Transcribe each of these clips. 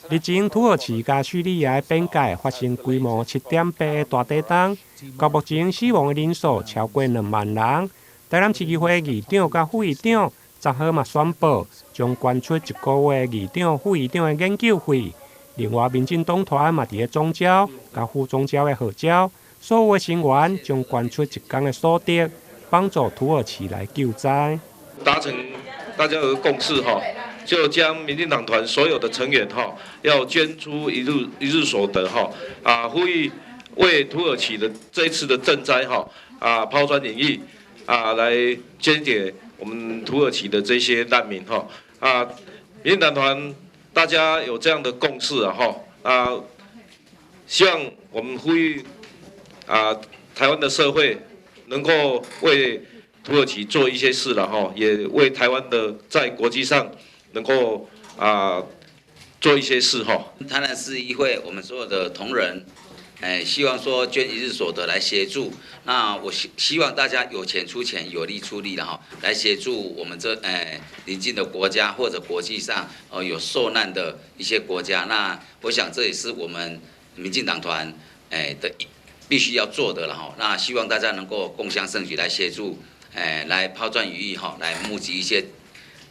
日前，土耳其甲叙利亚边界发生规模7.8的大地震，到目前死亡的人数超过2万人。台南市议会议长甲副议长10号嘛宣布，将捐出1个月议长、副议长的研究费。另外，民进党团嘛伫个总召甲副总召的号召，所有的成员将捐出1天的所得，帮助土耳其来救灾。达成大家有个共识哈，就将民进党团所有的成员哈，要捐出一日所得哈，呼吁为土耳其的这一次的赈灾抛砖引玉来捐给我们土耳其的这些难民民进党团大家有这样的共识希望我们呼吁台湾的社会能够为土耳其做一些事了也为台湾的在国际上能够做一些事台南市议会我们所有的同仁，希望说捐一日所得来协助。那我希望大家有钱出钱，有力出力了来协助我们这邻近的国家或者国际上有受难的一些国家。那我想这也是我们民进党团的必须要做的了那希望大家能够共襄盛举来协助。来抛砖引玉来募集一些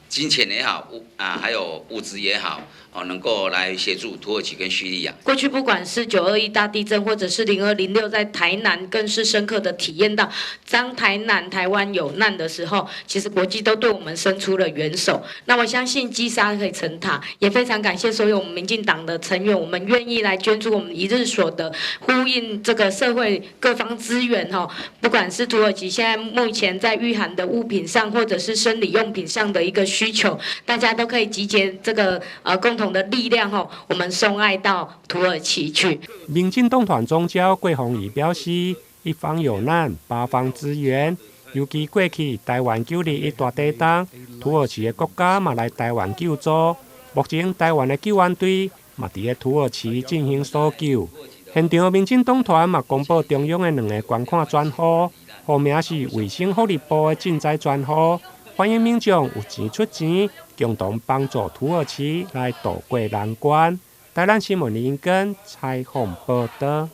金钱也好，还有物资也好，能够来协助土耳其跟叙利亚。过去不管是921大地震，或者是0206，在台南更是深刻的体验到，当台湾有难的时候，其实国际都对我们伸出了援手。那我相信积沙可以成塔，也非常感谢所有我们民进党的成员，我们愿意来捐助我们一日所得，呼应这个社会各方资源不管是土耳其现在目前在御寒的物品上，或者是生理用品上的一个需求，大家都可以集结这个共同的力量我们送爱到土耳其去。民进党团总召郭宏仪表示，一方有难，八方支援。尤其过去台湾921大地震，土耳其的国家嘛来台湾救助。目前台湾的救援队嘛伫个土耳其进行搜救。现场民进党团嘛公布中央的2个捐款专户，户名是卫生福利部的赈灾专户。欢迎民众有钱出钱，共同帮助土耳其来渡过难关。台南新闻林根采访报道。